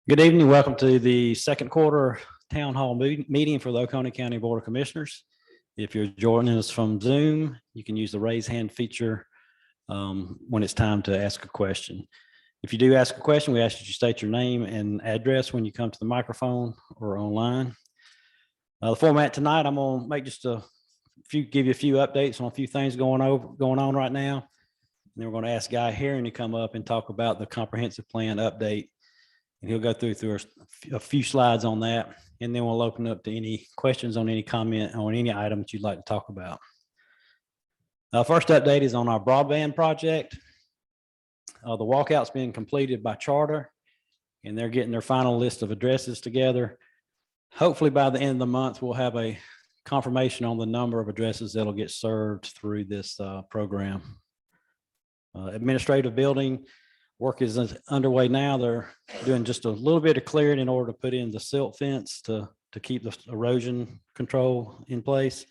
Good evening. Welcome to the second quarter town hall meeting for the Oconee County Board of Commissioners. If you're joining us from Zoom, you can use the raise hand feature when it's time to ask a question. If you do ask a question, we ask that you state your name and address when you come to the microphone or online. The format tonight, I'm going to make just give you a few updates on a few things going on right now. And then we're going to ask Guy Herring to come up and talk about the comprehensive plan update. And he'll go through a few slides on that, and then we'll open up to any questions on any comment on any item that you'd like to talk about. First update is on our broadband project. The walkout's being completed by Charter, and they're getting their final list of addresses together. Hopefully by the end of the month, we'll have a confirmation on the number of addresses that'll get served through this program. Administrative building work is underway now. They're doing just a little bit of clearing in order to put in the silt fence to keep the erosion control in place.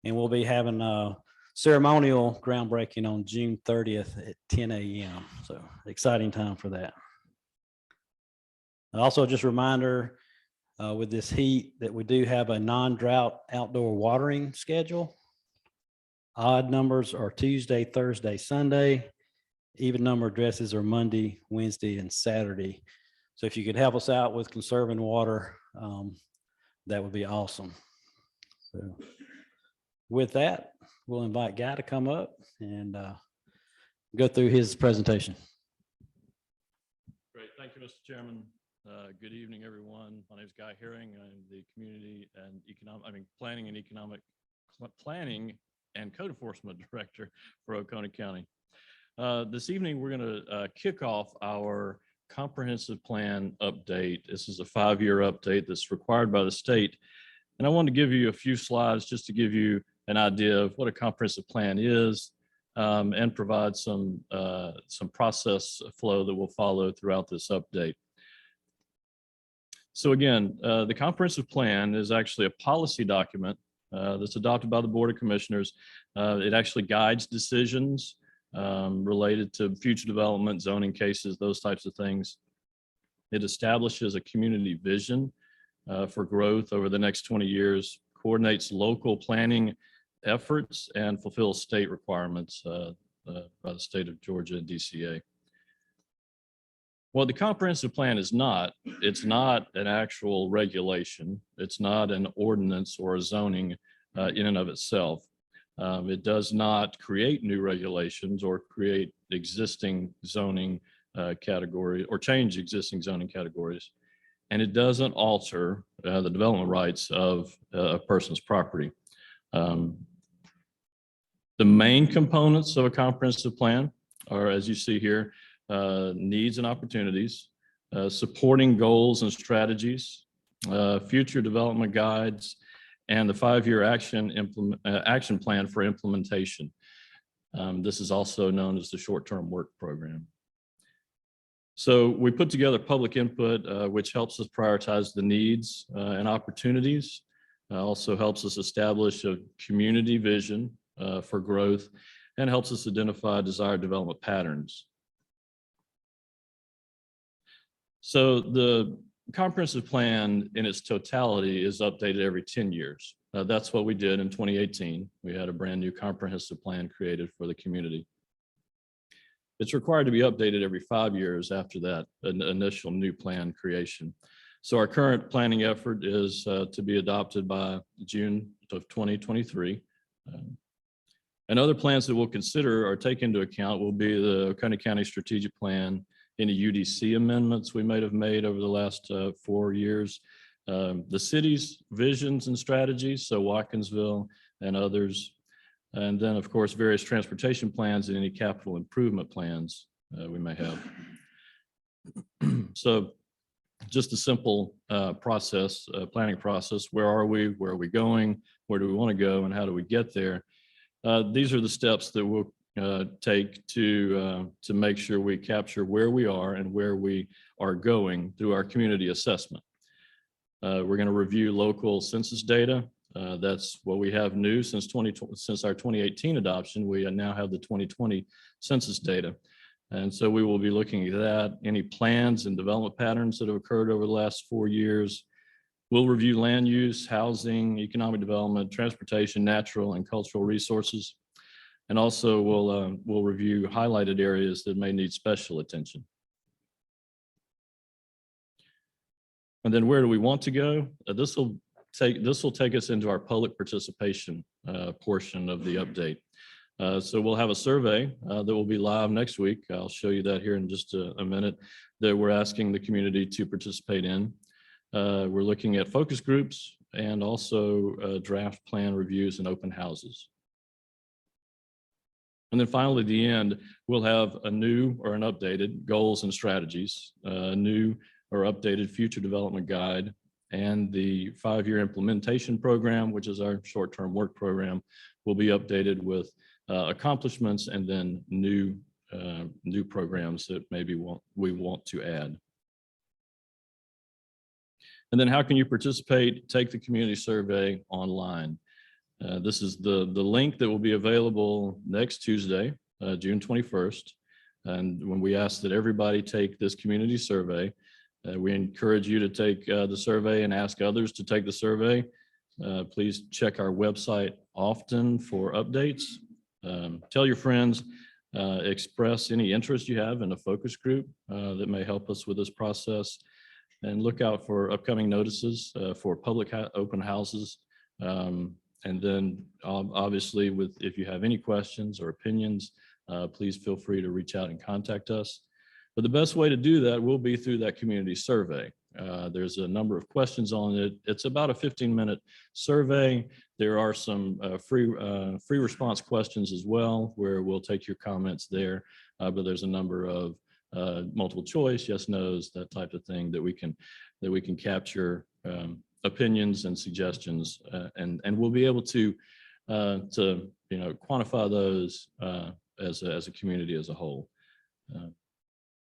And we'll be having a ceremonial groundbreaking on June 30th at 10 a.m. So exciting time for that. Also, just a reminder with this heat that we do have a non-drought outdoor watering schedule. Odd numbers are Tuesday, Thursday, Sunday. Even number addresses are Monday, Wednesday, and Saturday. So if you could help us out with conserving water, that would be awesome. So with that, we'll invite Guy to come up and go through his presentation. Great, thank you, Mr. Chairman. Good evening, everyone. My name is Guy Herring. I'm the Community and Planning and Code Enforcement Director for Oconee County. This evening, we're going to kick off our comprehensive plan update. This is a 5-year update that's required by the state. And I want to give you a few slides just to give you an idea of what a comprehensive plan is and provide some process flow that will follow throughout this update. So again, the comprehensive plan is actually a policy document that's adopted by the Board of Commissioners. It actually guides decisions related to future development, zoning cases, those types of things. It establishes a community vision for growth over the next 20 years, coordinates local planning efforts, and fulfills state requirements by the state of Georgia and DCA. What the comprehensive plan is not, it's not an actual regulation. It's not an ordinance or a zoning in and of itself. It does not create new regulations or create existing zoning category or change existing zoning categories. And it doesn't alter the development rights of a person's property. The main components of a comprehensive plan are, as you see here, needs and opportunities, supporting goals and strategies, future development guides, and the 5-year action plan for implementation. This is also known as the short-term work program. So we put together public input, which helps us prioritize the needs and opportunities. Also helps us establish a community vision for growth and helps us identify desired development patterns. So the comprehensive plan in its totality is updated every 10 years. That's what we did in 2018. We had a brand new comprehensive plan created for the community. It's required to be updated every 5 years after that initial new plan creation. So our current planning effort is to be adopted by June of 2023. And other plans that we'll consider or take into account will be the Oconee County Strategic Plan, any UDC amendments we might have made over the last 4 years, the city's visions and strategies, so Watkinsville and others, and then of course various transportation plans and any capital improvement plans we may have. So just a simple process, planning process. Where are we? Where are we going? Where do we want to go? And how do we get there? These are the steps that we'll take to make sure we capture where we are and where we are going through our community assessment. We're going to review local census data. That's what we have new since our 2018 adoption. We now have the 2020 census data. And so we will be looking at that, any plans and development patterns that have occurred over the last 4 years. We'll review land use, housing, economic development, transportation, natural and cultural resources. And also we'll review highlighted areas that may need special attention. And then where do we want to go? This will take us into our public participation portion of the update. So we'll have a survey that will be live next week. I'll show you that here in just a minute, that we're asking the community to participate in. We're looking at focus groups and also draft plan reviews and open houses. And then finally, at the end, we'll have a new or an updated goals and strategies, a new or updated future development guide, and the 5-year implementation program, which is our short-term work program, will be updated with accomplishments and then new programs that maybe we want to add. And then how can you participate? Take the community survey online. This is the link that will be available next Tuesday, June 21st. And when we ask that everybody take this community survey, we encourage you to take the survey and ask others to take the survey. Please check our website often for updates. Tell your friends, express any interest you have in a focus group that may help us with this process, and look out for upcoming notices for public open houses. And then obviously if you have any questions or opinions, please feel free to reach out and contact us. But the best way to do that will be through that community survey. There's a number of questions on it. It's about a 15-minute survey. There are some free response questions as well, where we'll take your comments there. But there's a number of multiple choice, yes, no's, that type of thing that we can capture opinions and suggestions, and we'll be able to quantify those as a community as a whole.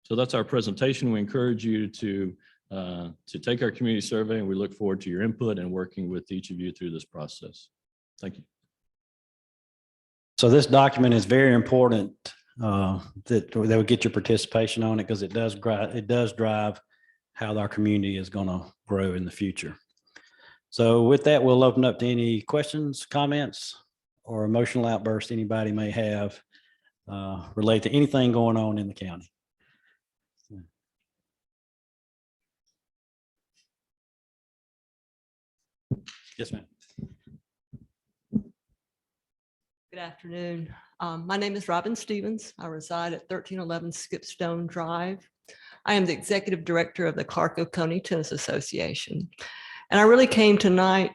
So that's our presentation. We encourage you to take our community survey, and we look forward to your input and working with each of you through this process. Thank you. So this document is very important that we get your participation on it, because it does drive how our community is going to grow in the future. So with that, we'll open up to any questions, comments, or emotional outbursts anybody may have related to anything going on in the county. Yes, ma'am. Good afternoon. My name is Robin Stevens. I reside at 1311 Skipstone Drive. I am the executive director of the Clark Oconee Tennis Association. And I really came tonight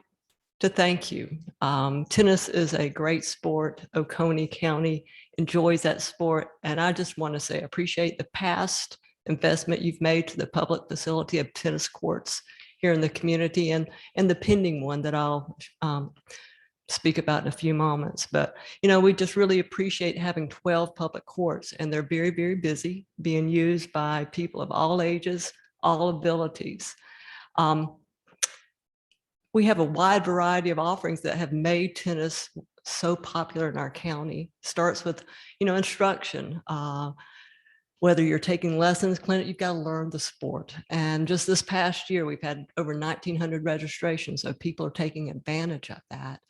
to thank you. Tennis is a great sport. Oconee County enjoys that sport. And I just want to say, I appreciate the past investment you've made to the public facility of tennis courts here in the community, and the pending one that I'll speak about in a few moments. But, we just really appreciate having 12 public courts, and they're very, very busy, being used by people of all ages, all abilities. We have a wide variety of offerings that have made tennis so popular in our county. Starts with, instruction. Whether you're taking lessons, clinic, you've got to learn the sport. And just this past year, we've had over 1,900 registrations, so people are taking advantage of that.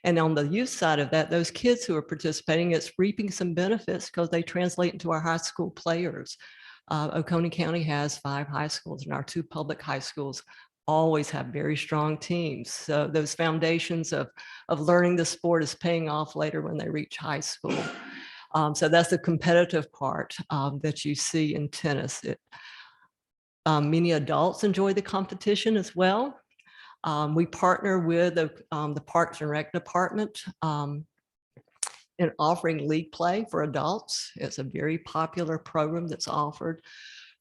And on the youth side of that, those kids who are participating, it's reaping some benefits because they translate into our high school players. Oconee County has 5 high schools, and our 2 public high schools always have very strong teams. So those foundations of learning the sport is paying off later when they reach high school. So that's the competitive part that you see in tennis. Many adults enjoy the competition as well. We partner with the Parks and Rec Department in offering league play for adults. It's a very popular program that's offered.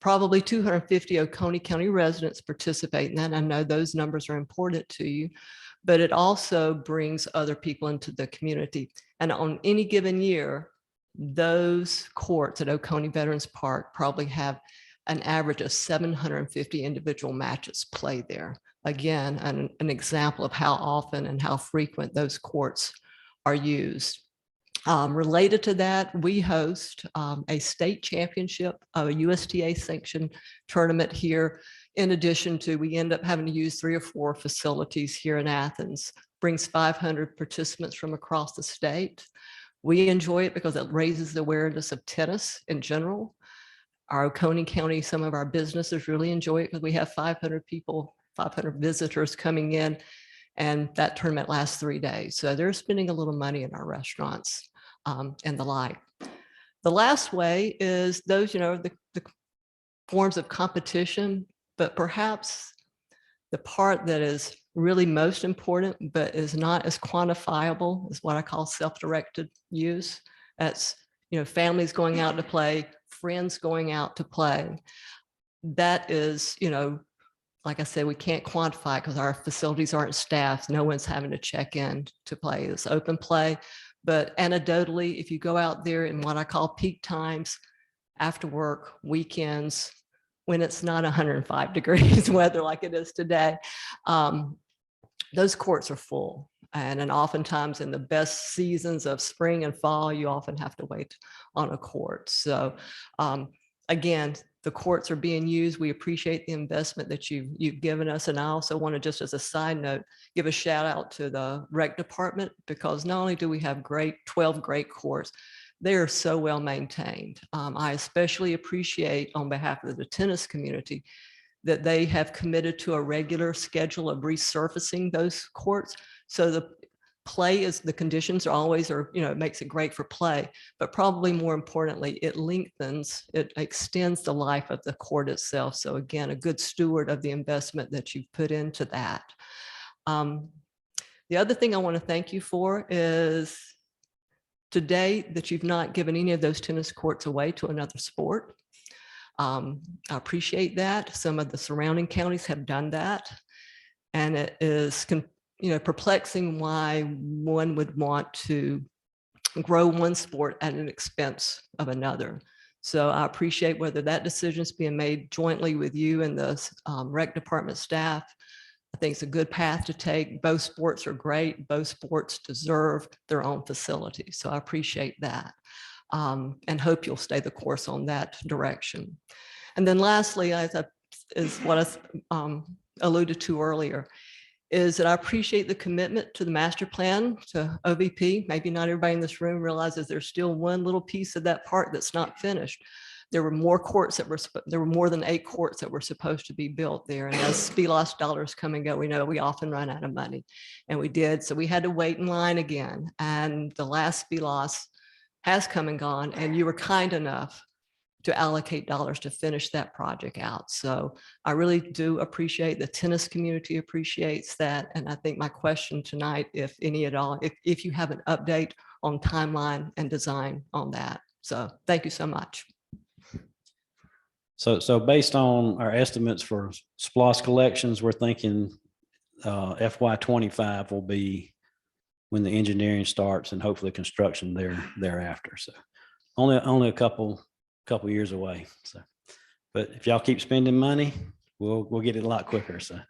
Probably 250 Oconee County residents participate in that. I know those numbers are important to you, but it also brings other people into the community. And on any given year, those courts at Oconee Veterans Park probably have an average of 750 individual matches played there. Again, an example of how often and how frequent those courts are used. Related to that, we host a state championship, a USTA sanctioned tournament here. In addition to, we end up having to use 3 or 4 facilities here in Athens, brings 500 participants from across the state. We enjoy it because it raises the awareness of tennis in general. Our Oconee County, some of our businesses really enjoy it because we have 500 people, 500 visitors coming in, and that tournament lasts 3 days. So they're spending a little money in our restaurants and the like. The last way is those, the forms of competition, but perhaps the part that is really most important, but is not as quantifiable, is what I call self-directed use. That's, families going out to play, friends going out to play. That is, like I said, we can't quantify because our facilities aren't staffed. No one's having to check in to play. It's open play. But anecdotally, if you go out there in what I call peak times, after work, weekends, when it's not 105 degrees weather like it is today, those courts are full. And oftentimes in the best seasons of spring and fall, you often have to wait on a court. So again, the courts are being used. We appreciate the investment that you've given us. And I also want to, just as a side note, give a shout out to the rec department, because not only do we have 12 great courts, they are so well maintained. I especially appreciate, on behalf of the tennis community, that they have committed to a regular schedule of resurfacing those courts. So the conditions are always, it makes it great for play, but probably more importantly, it extends the life of the court itself. So again, a good steward of the investment that you've put into that. The other thing I want to thank you for is today that you've not given any of those tennis courts away to another sport. I appreciate that. Some of the surrounding counties have done that. And it is perplexing why one would want to grow one sport at an expense of another. So I appreciate whether that decision is being made jointly with you and the rec department staff. I think it's a good path to take. Both sports are great. Both sports deserve their own facilities. So I appreciate that and hope you'll stay the course on that direction. And then lastly, is what I alluded to earlier, is that I appreciate the commitment to the master plan, to OVP. Maybe not everybody in this room realizes there's still one little piece of that part that's not finished. There were more than 8 courts that were supposed to be built there. And as SPLOST dollars come and go, we know we often run out of money, and we did. So we had to wait in line again. And the last SPLOST has come and gone, and you were kind enough to allocate dollars to finish that project out. So I really do appreciate, the tennis community appreciates that. And I think my question tonight, if any at all, if you have an update on timeline and design on that. So thank you so much. So based on our estimates for SPLOST collections, we're thinking FY25 will be when the engineering starts and hopefully construction thereafter. So only a couple years away. So, but if y'all keep spending money, we'll get it a lot quicker. So.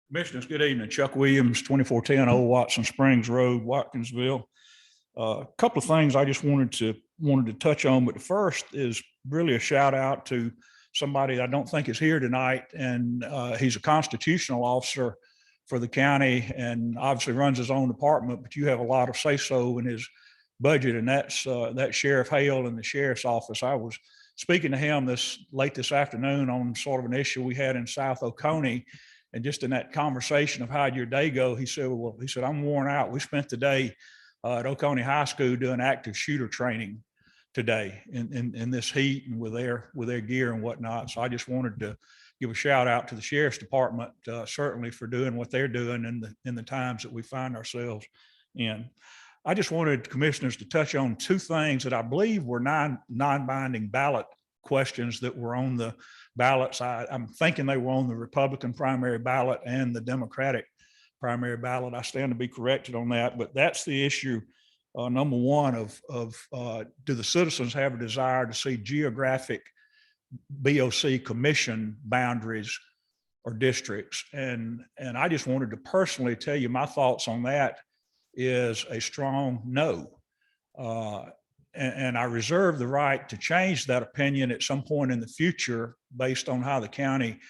Commissioners, good evening. Chuck Williams, 2410 Old Watson Springs Road, Watkinsville. A couple of things I just wanted to touch on, but the first is really a shout out to somebody I don't think is here tonight, and he's a constitutional officer for the county and obviously runs his own department, but you have a lot of say-so in his budget, and that's Sheriff Hale in the sheriff's office. I was speaking to him late this afternoon on sort of an issue we had in South Oconee. And just in that conversation of how'd your day go, he said, I'm worn out. We spent the day at Oconee High School doing active shooter training today in this heat and with their gear and whatnot. So I just wanted to give a shout out to the sheriff's department, certainly for doing what they're doing in the times that we find ourselves in. I just wanted commissioners to touch on two things that I believe were non-binding ballot questions that were on the ballots. I'm thinking they were on the Republican primary ballot and the Democratic primary ballot. I stand to be corrected on that, but that's the issue. Number one of do the citizens have a desire to see geographic BOC commission boundaries or districts? And I just wanted to personally tell you my thoughts on that is a strong no. And I reserve the right to change that opinion at some point in the future based on how the county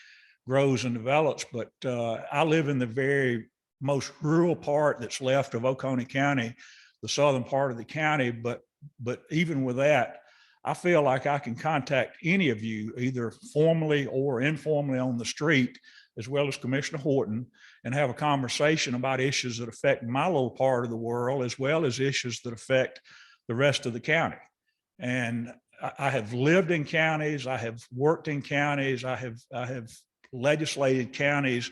grows and develops. But I live in the very most rural part that's left of Oconee County, the southern part of the county. But even with that, I feel like I can contact any of you, either formally or informally on the street, as well as Commissioner Horton, and have a conversation about issues that affect my little part of the world, as well as issues that affect the rest of the county. And I have lived in counties, I have worked in counties, I have legislated counties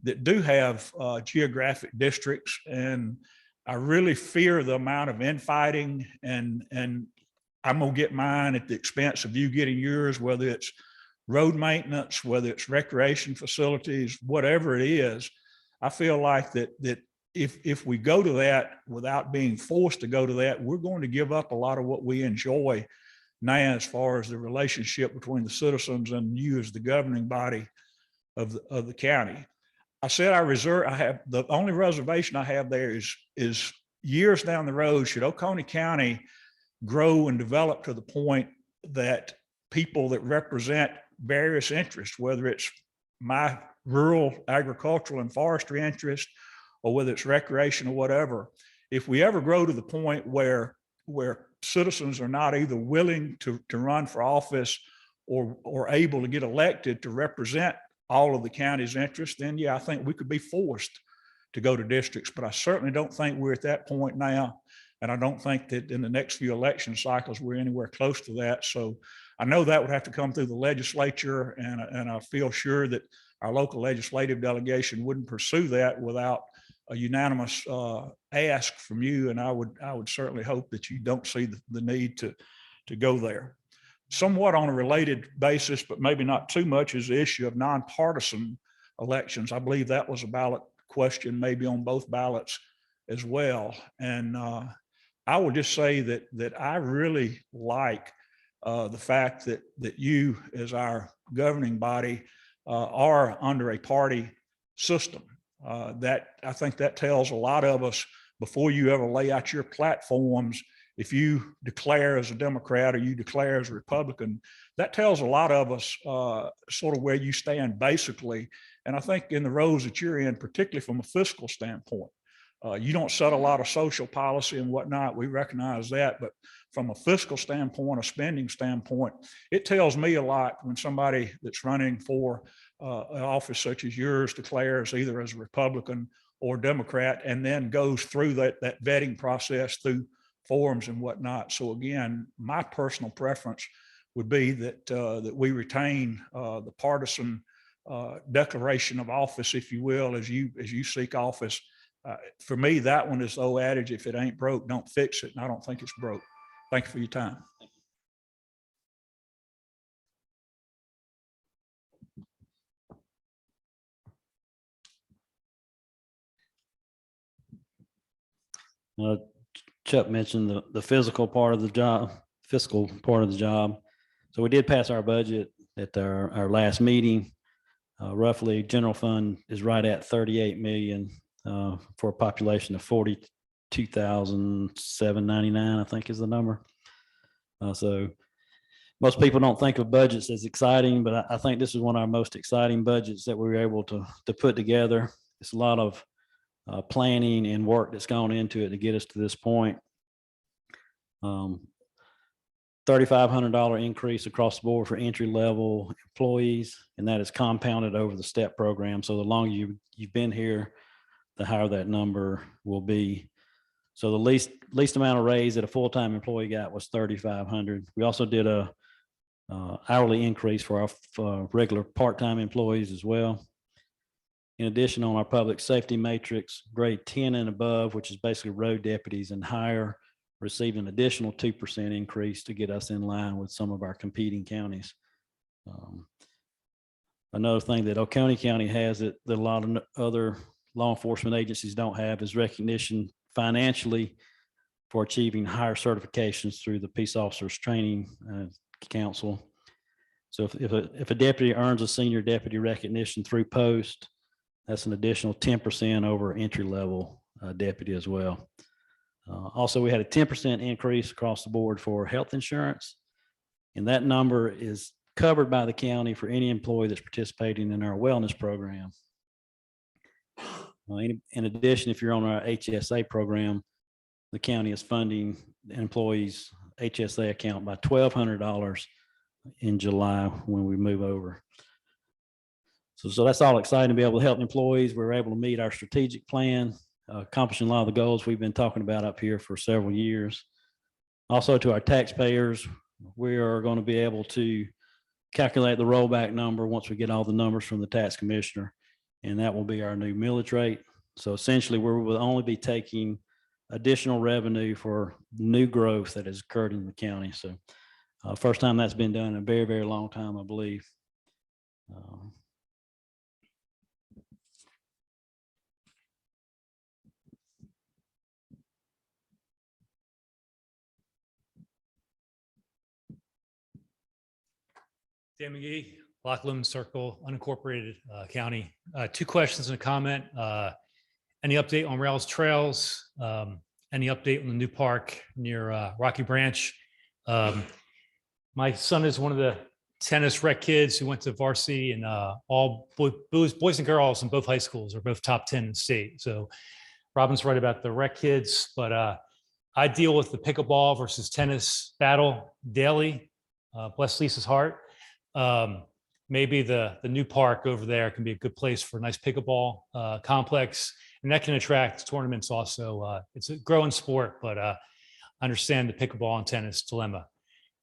that do have geographic districts, and I really fear the amount of infighting, and I'm gonna get mine at the expense of you getting yours, whether it's road maintenance, whether it's recreation facilities, whatever it is. I feel like that if we go to that without being forced to go to that, we're going to give up a lot of what we enjoy now as far as the relationship between the citizens and you as the governing body of the county. I said I have the only reservation I have there is years down the road, should Oconee County grow and develop to the point that people that represent various interests, whether it's my rural agricultural and forestry interest, or whether it's recreation or whatever, if we ever grow to the point where citizens are not either willing to run for office or able to get elected to represent all of the county's interests, then yeah, I think we could be forced to go to districts. But I certainly don't think we're at that point now. And I don't think that in the next few election cycles, we're anywhere close to that. So I know that would have to come through the legislature, and I feel sure that our local legislative delegation wouldn't pursue that without a unanimous ask from you. And I would certainly hope that you don't see the need to go there. Somewhat on a related basis, but maybe not too much, is the issue of nonpartisan elections. I believe that was a ballot question, maybe on both ballots as well. And I will just say that I really like the fact that you, as our governing body, are under a party system. That I think that tells a lot of us, before you ever lay out your platforms, if you declare as a Democrat or you declare as a Republican, that tells a lot of us sort of where you stand basically. And I think in the roles that you're in, particularly from a fiscal standpoint, you don't set a lot of social policy and whatnot. We recognize that, but from a fiscal standpoint, a spending standpoint, it tells me a lot when somebody that's running for an office such as yours declares either as a Republican or Democrat, and then goes through that vetting process through forums and whatnot. So again, my personal preference would be that that we retain the partisan declaration of office, if you will, as you seek office. For me, that one is the old adage: if it ain't broke, don't fix it. And I don't think it's broke. Thank you for your time. Chuck mentioned the physical part of the job, fiscal part of the job. So we did pass our budget at our last meeting. Roughly, general fund is right at 38 million for a population of 42,799, I think is the number. So most people don't think of budgets as exciting, but I think this is one of our most exciting budgets that we were able to put together. It's a lot of planning and work that's gone into it to get us to this point. $3,500 increase across the board for entry level employees, and that is compounded over the STEP program. So the longer you've been here, the higher that number will be. So the least amount of raise that a full-time employee got was $3,500. We also did a hourly increase for our regular part-time employees as well. In addition, on our public safety matrix, grade 10 and above, which is basically road deputies and higher, received an additional 2% increase to get us in line with some of our competing counties. Another thing that Oconee County has that a lot of other law enforcement agencies don't have is recognition financially for achieving higher certifications through the Peace Officers Training Council. So if a deputy earns a senior deputy recognition through post, that's an additional 10% over entry level deputy as well. Also, we had a 10% increase across the board for health insurance, and that number is covered by the county for any employee that's participating in our wellness program. In addition, if you're on our HSA program, the county is funding the employees' HSA account by $1,200 in July when we move over. So that's all exciting to be able to help employees. We're able to meet our strategic plan, accomplishing a lot of the goals we've been talking about up here for several years. Also, to our taxpayers, we are going to be able to calculate the rollback number once we get all the numbers from the tax commissioner, and that will be our new millage rate. So essentially, we will only be taking additional revenue for new growth that has occurred in the county. So first time that's been done in a very, very long time, I believe. Dan McGee, Lock Circle, unincorporated county. 2 questions and a comment. Any update on Rails Trails? Any update on the new park near Rocky Branch? My son is one of the tennis rec kids who went to varsity, and all boys and girls in both high schools are both top 10 in the state. So Robin's right about the rec kids, but I deal with the pickleball versus tennis battle daily. Bless Lisa's heart. Maybe the new park over there can be a good place for a nice pickleball complex, and that can attract tournaments also. It's a growing sport, but I understand the pickleball and tennis dilemma.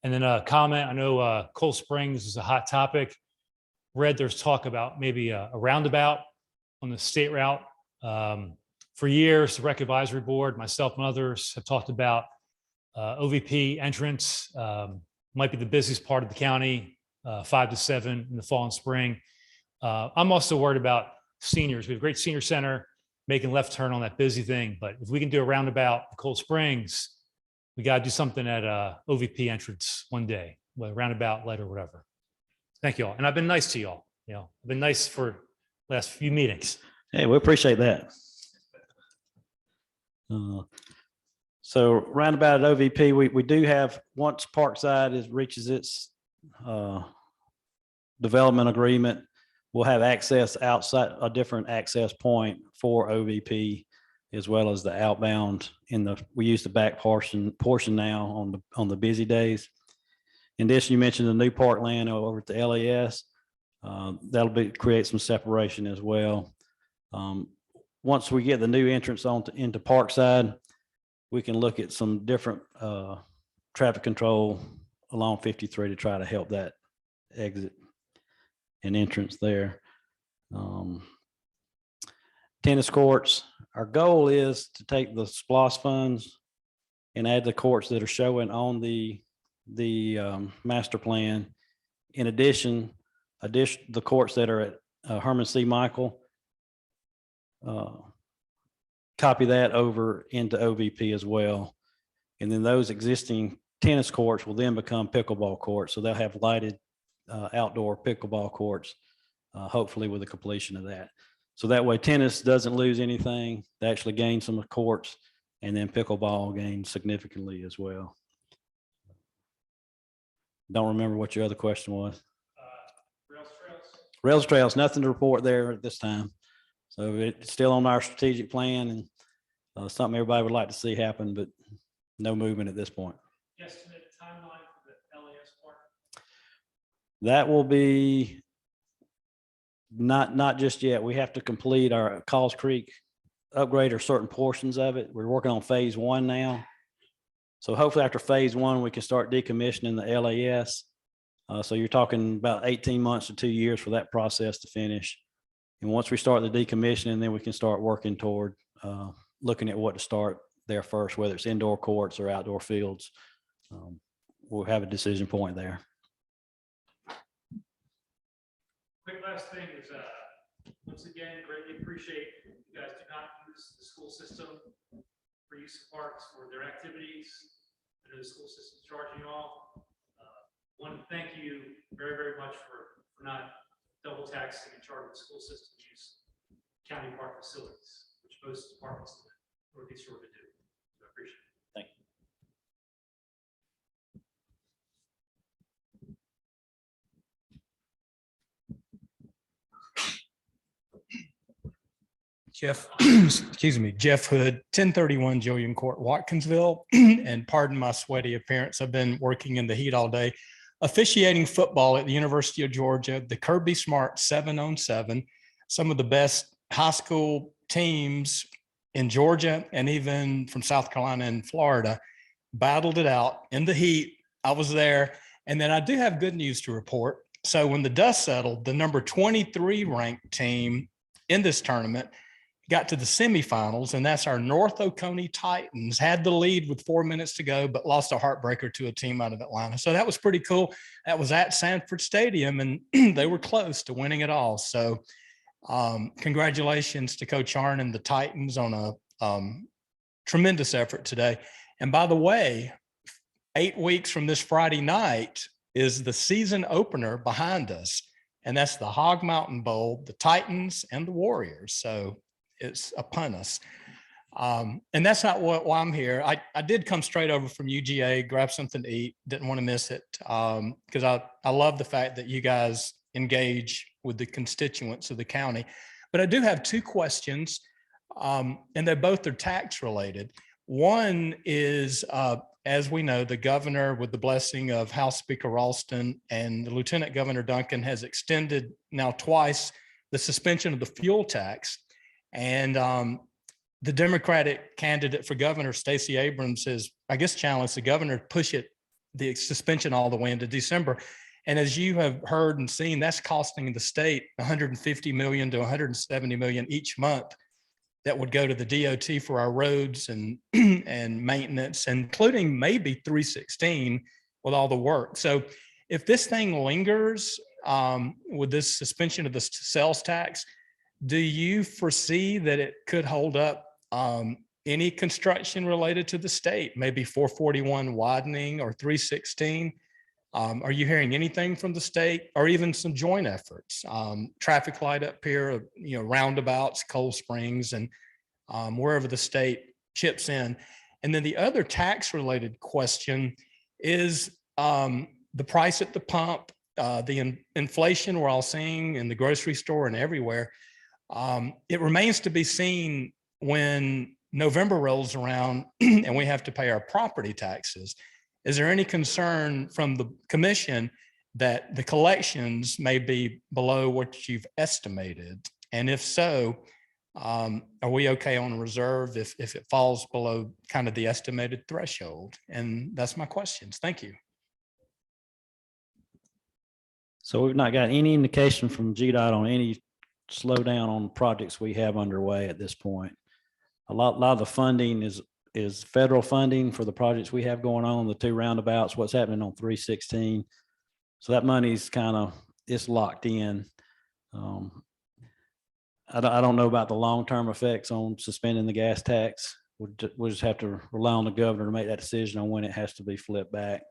And then a comment, I know Cold Springs is a hot topic. Read there's talk about maybe a roundabout on the state route. For years, the Rec Advisory Board, myself and others have talked about OVP entrance. Might be the busiest part of the county, 5 to 7 in the fall and spring. I'm also worried about seniors. We have a great senior center, making left turn on that busy thing. But if we can do a roundabout in Cold Springs, we got to do something at OVP entrance one day, whether roundabout, light, or whatever. Thank you all. And I've been nice to y'all. You know, I've been nice for last few meetings. Hey, we appreciate that. So roundabout at OVP, we do have, once Parkside reaches its development agreement, we'll have access outside, a different access point for OVP, as well as the outbound we use the back portion now on the busy days. In addition, you mentioned the new parkland over at the LAS. That'll create some separation as well. once we get the new entrance into Parkside, we can look at some different traffic control along 53 to try to help that exit and entrance there. Tennis courts, our goal is to take the SPOS funds and add the courts that are showing on the master plan. In addition, the courts that are at Herman C. Michael, copy that over into OVP as well. And then those existing tennis courts will then become pickleball courts. So they'll have lighted outdoor pickleball courts, hopefully with the completion of that. So that way tennis doesn't lose anything. They actually gain some courts, and then pickleball gains significantly as well. Don't remember what your other question was. Rails trails, nothing to report there at this time. So it's still on our strategic plan, and something everybody would like to see happen, but no movement at this point. Estimate timeline for the LAS part? That will be not just yet. We have to complete our Calls Creek upgrade or certain portions of it. We're working on phase 1 now. So hopefully after phase 1, we can start decommissioning the LAS. So you're talking about 18 months to 2 years for that process to finish. And once we start the decommissioning, then we can start working toward looking at what to start there first, whether it's indoor courts or outdoor fields. We'll have a decision point there. Quick last thing is, once again, greatly appreciate you guys do not use the school system for use of parks for their activities. I know the school system is charging you all. Want to thank you very, very much for not double taxing and charging the school system to use county park facilities, which most departments in the Northeast Georgia do. So I appreciate it. Thank you. Jeff, excuse me, Jeff Hood, 1031 Jillian Court, Watkinsville. And pardon my sweaty appearance. I've been working in the heat all day, officiating football at the University of Georgia, the Kirby Smart 7-on-7, some of the best high school teams in Georgia and even from South Carolina and Florida battled it out in the heat. I was there. And then I do have good news to report. So when the dust settled, the number 23 ranked team in this tournament got to the semifinals, and that's our North Oconee Titans. Had the lead with 4 minutes to go, but lost a heartbreaker to a team out of Atlanta. So that was pretty cool. That was at Sanford Stadium, and they were close to winning it all. So congratulations to Coach Arn and the Titans on a tremendous effort today. And by the way, 8 weeks from this Friday night is the season opener behind us, and that's the Hog Mountain Bowl, the Titans and the Warriors. So it's upon us. And that's not why I'm here. I did come straight over from UGA, grab something to eat, didn't want to miss it, because I love the fact that you guys engage with the constituents of the county. But I do have 2 questions, and they both are tax related. One is, as we know, the governor, with the blessing of House Speaker Ralston and the Lieutenant Governor Duncan, has extended now twice the suspension of the fuel tax. And the Democratic candidate for governor, Stacey Abrams, has, I guess, challenged the governor to push the suspension all the way into December. And as you have heard and seen, that's costing the state $150 million to $170 million each month that would go to the DOT for our roads and maintenance, including maybe 316 with all the work. So if this thing lingers with this suspension of the sales tax, do you foresee that it could hold up any construction related to the state, maybe 441 widening or 316? Are you hearing anything from the state, or even some joint efforts? Traffic light up here, roundabouts, Cold Springs, and wherever the state chips in. And then the other tax related question is the price at the pump, the inflation we're all seeing in the grocery store and everywhere. It remains to be seen when November rolls around and we have to pay our property taxes. Is there any concern from the commission that the collections may be below what you've estimated? And if so, Are we okay on reserve if it falls below kind of the estimated threshold? And that's my questions. Thank you. So we've not got any indication from GDOT on any slowdown on projects we have underway at this point. A lot of the funding is federal funding for the projects we have going on, the 2 roundabouts, what's happening on 316. So that money's it's locked in. I don't know about the long-term effects on suspending the gas tax. We'll just have to rely on the governor to make that decision on when it has to be flipped back.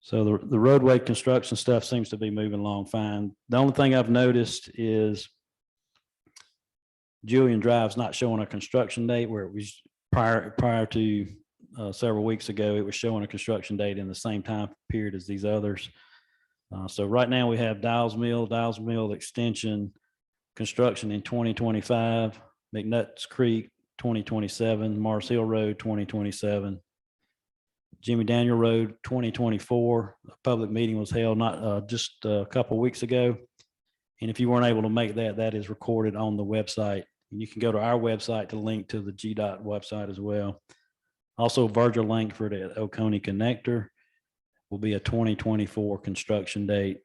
So the roadway construction stuff seems to be moving along fine. The only thing I've noticed is Julian Drive's not showing a construction date where it was prior to several weeks ago. It was showing a construction date in the same time period as these others. So right now we have Dials Mill extension construction in 2025, McNutt's Creek 2027, Mars Hill Road 2027. Jimmy Daniel Road 2024. A public meeting was held just a couple weeks ago. And if you weren't able to make that, that is recorded on the website. And you can go to our website to link to the GDOT website as well. Also, Virgil Langford at Oconee Connector will be a 2024 construction date.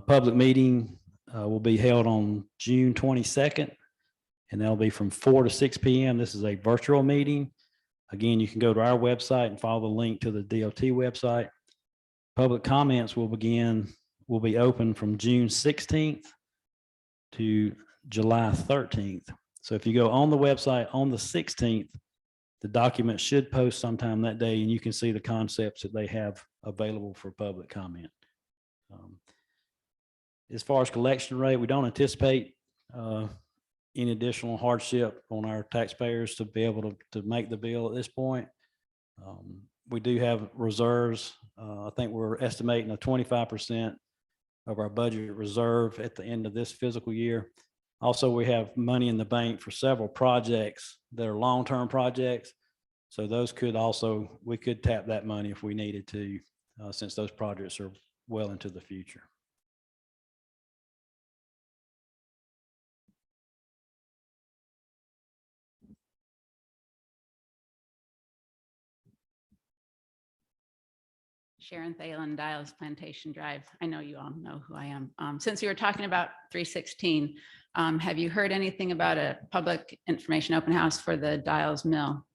Public meeting will be held on June 22nd, and that'll be from 4 to 6 p.m. This is a virtual meeting. Again, you can go to our website and follow the link to the DOT website. Public comments will be open from June 16th to July 13th. So if you go on the website on the 16th, the document should post sometime that day, and you can see the concepts that they have available for public comment. As far as collection rate, we don't anticipate any additional hardship on our taxpayers to be able to make the bill at this point. We do have reserves. I think we're estimating a 25% of our budget reserve at the end of this fiscal year. Also, we have money in the bank for several projects that are long-term projects. So those we could tap that money if we needed to, since those projects are well into the future. Sharon Thalen, Dials Plantation Drive. I know you all know who I am. Since you were talking about 316, have you heard anything about a public information open house for the Dials Mill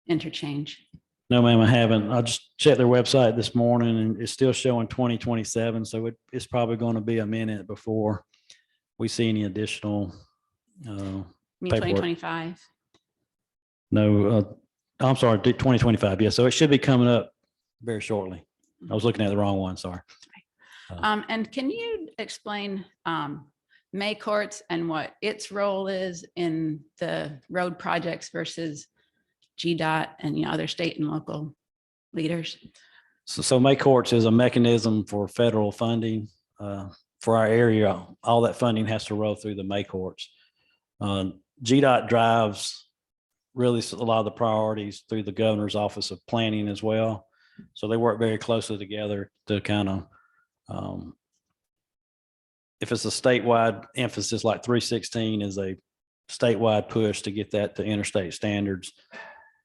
interchange? No, ma'am, I haven't. I just checked their website this morning and it's still showing 2027. So it's probably going to be a minute before we see any additional. You mean 2025? No, I'm sorry, 2025. Yeah, so it should be coming up very shortly. I was looking at the wrong one, sorry. And can you explain May Courts and what its role is in the road projects versus GDOT and other state and local leaders? So May Courts is a mechanism for federal funding for our area. All that funding has to roll through the May Courts. GDOT drives really a lot of the priorities through the governor's office of planning as well. So they work very closely together to kind of, if it's a statewide emphasis, like 316 is a statewide push to get that to interstate standards.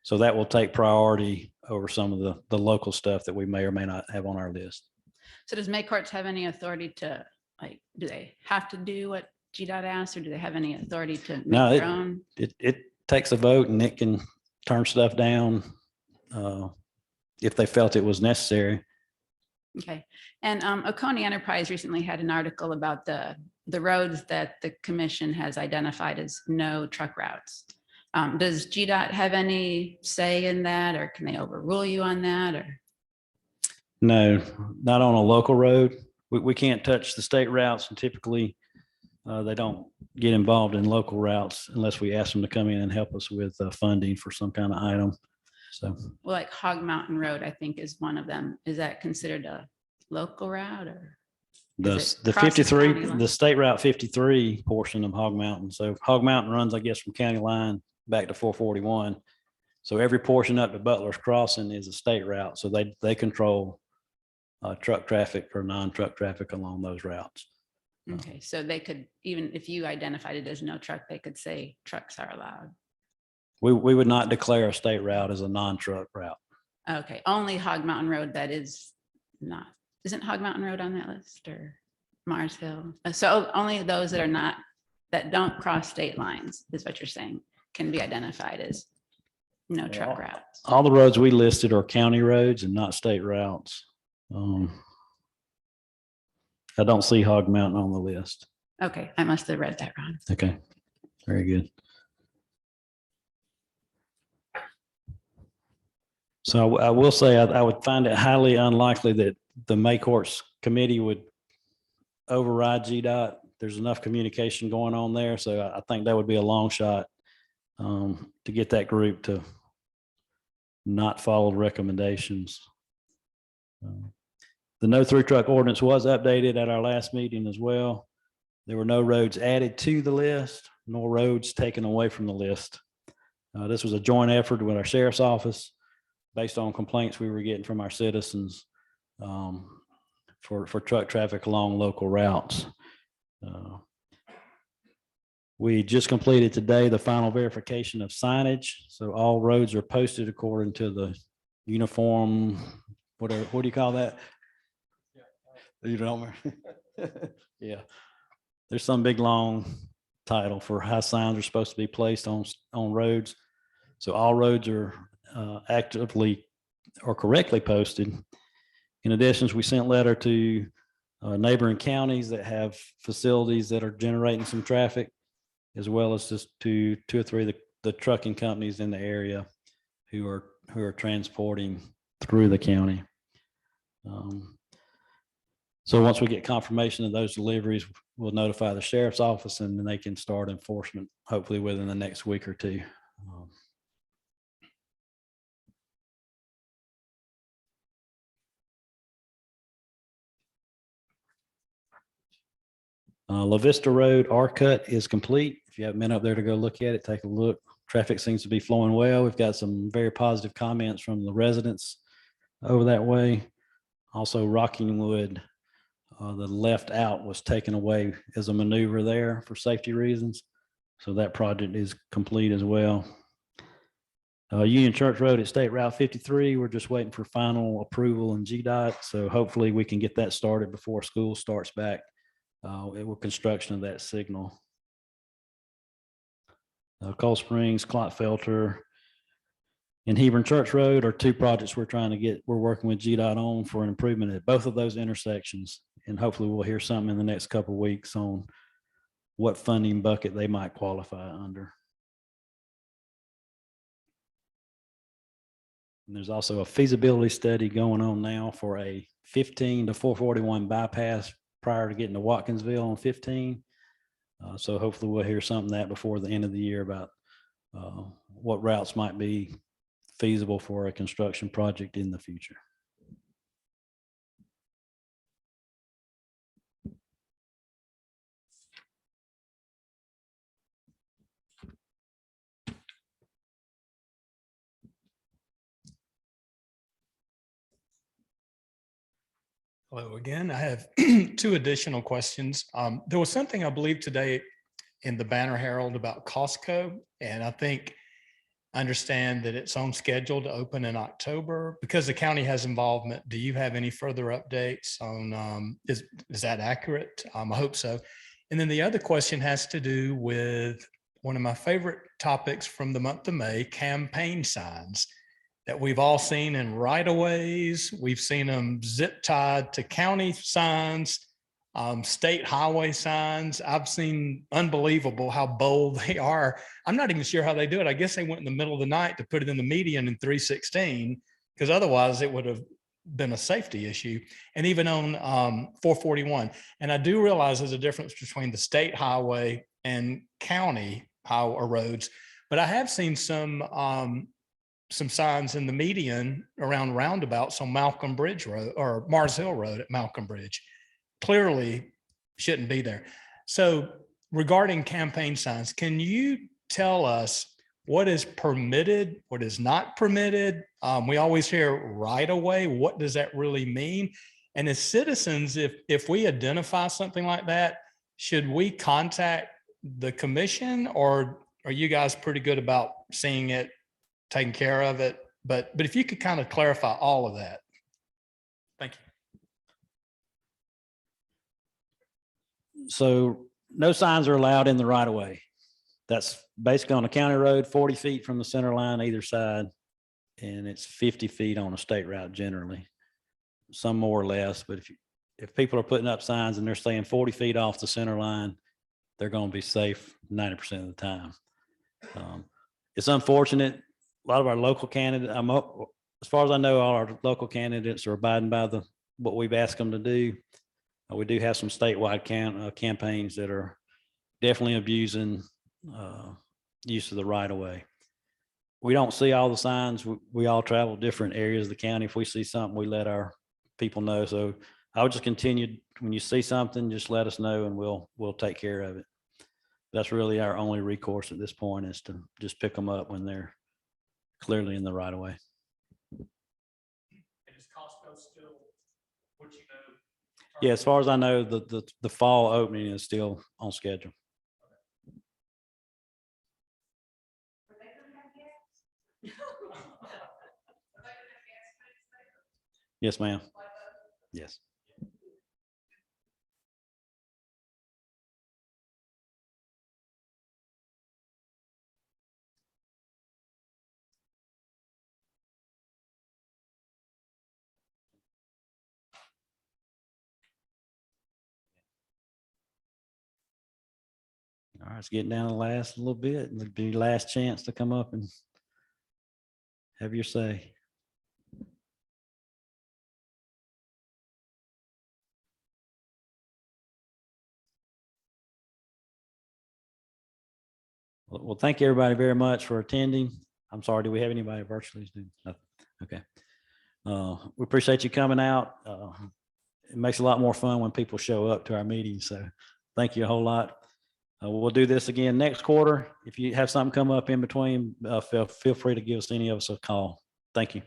So that will take priority over some of the local stuff that we may or may not have on our list. So does May Courts have any authority to, like, do they have to do what GDOT asks, or do they have any authority to make No, their own? It takes a vote and it can turn stuff down if they felt it was necessary. Okay. And Oconee Enterprise recently had an article about the roads that the commission has identified as no truck routes. Does GDOT have any say in that, or can they overrule you on that? Or No, not on a local road. We can't touch the state routes, and typically they don't get involved in local routes unless we ask them to come in and help us with funding for some kind of item. So, well, like Hog Mountain Road, I think, is one of them. Is that considered a local route, or the is it crossing county 53, line? the state route 53 portion of Hog Mountain. So Hog Mountain runs, I guess, from county line back to 441. So every portion up to Butler's Crossing is a state route. So they control truck traffic or non-truck traffic along those routes. Okay, so they could, even if you identified it as no truck, they could say trucks are allowed. We would not declare a state route as a non-truck route. Okay, only Hog Mountain Road that is not, isn't Hog Mountain Road on that list or Mars Hill? So only those that are not, that don't cross state lines is what you're saying, can be identified as no truck routes. All the roads we listed are county roads and not state routes. I don't see Hog Mountain on the list. Okay, I must have read that wrong. Okay, very good. So I will say, I would find it highly unlikely that the May Courts Committee would override GDOT. There's enough communication going on there. So I think that would be a long shot to get that group to not follow recommendations. The no through truck ordinance was updated at our last meeting as well. There were no roads added to the list, nor roads taken away from the list. This was a joint effort with our sheriff's office based on complaints we were getting from our citizens for truck traffic along local routes. We just completed today the final verification of signage. So all roads are posted according to the uniform, whatever, what do you call that? You don't remember? Yeah. There's some big long title for how signs are supposed to be placed on roads. So all roads are actively or correctly posted. In addition, we sent a letter to neighboring counties that have facilities that are generating some traffic, as well as just to 2 or 3 of the trucking companies in the area who are transporting through the county. So once we get confirmation of those deliveries, we'll notify the sheriff's office and then they can start enforcement, hopefully within the next week or 2. La Vista Road R-Cut is complete. If you haven't been up there to go look at it, take a look. Traffic seems to be flowing well. We've got some very positive comments from the residents over that way. Also, Rockingwood, the left out was taken away as a maneuver there for safety reasons. So that project is complete as well. Union Church Road at State Route 53, we're just waiting for final approval in GDOT. So hopefully we can get that started before school starts back with construction of that signal. Cold Springs, Clotfelter, and Hebron Church Road are 2 projects we're working with GDOT on for an improvement at both of those intersections. And hopefully we'll hear something in the next couple of weeks on what funding bucket they might qualify under. And there's also a feasibility study going on now for a 15 to 441 bypass prior to getting to Watkinsville on 15. So hopefully we'll hear something that before the end of the year about what routes might be feasible for a construction project in the future. Hello again. I have 2 additional questions. There was something I believe today in the Banner Herald about Costco, and I understand that it's on schedule to open in October because the county has involvement. Do you have any further updates on, is that accurate? I hope so. And then the other question has to do with one of my favorite topics from the month of May, campaign signs that we've all seen in right-of-ways. We've seen them zip tied to county signs, state highway signs. I've seen unbelievable how bold they are. I'm not even sure how they do it. I guess they went in the middle of the night to put it in the median in 316, because otherwise it would have been a safety issue. And even on 441. And I do realize there's a difference between the state highway and county highway roads, but I have seen some signs in the median around roundabouts on Malcolm Bridge Road or Mars Hill Road at Malcolm Bridge. Clearly shouldn't be there. So regarding campaign signs, can you tell us what is permitted, what is not permitted? We always hear right away. What does that really mean? And as citizens, if we identify something like that, should we contact the commission, or are you guys pretty good about seeing it, taking care of it? But if you could kind of clarify all of that. Thank you. So no signs are allowed in the right of way. That's basically on a county road, 40 feet from the center line either side. And it's 50 feet on a state route generally, some more or less. But if people are putting up signs and they're staying 40 feet off the center line, they're going to be safe 90% of the time. It's unfortunate. A lot of our local candidates, as far as I know, all our local candidates are abiding by what we've asked them to do. We do have some statewide campaigns that are definitely abusing use of the right of way. We don't see all the signs. We all travel different areas of the county. If we see something, we let our people know. So I would just continue, when you see something, just let us know and we'll take care of it. That's really our only recourse at this point, is to just pick them up when they're clearly in the right of way. Yeah, as far as I know, the fall opening is still on schedule. Yes, ma'am. Yes. All right, it's getting down to the last little bit. It'll be your last chance to come up and have your say. Well, thank you everybody very much for attending. I'm sorry, do we have anybody virtually? Nothing. Okay. We appreciate you coming out. It makes it a lot more fun when people show up to our meetings. So thank you a whole lot. We'll do this again next quarter. If you have something come up in between, feel free to give us any of us a call. Thank you.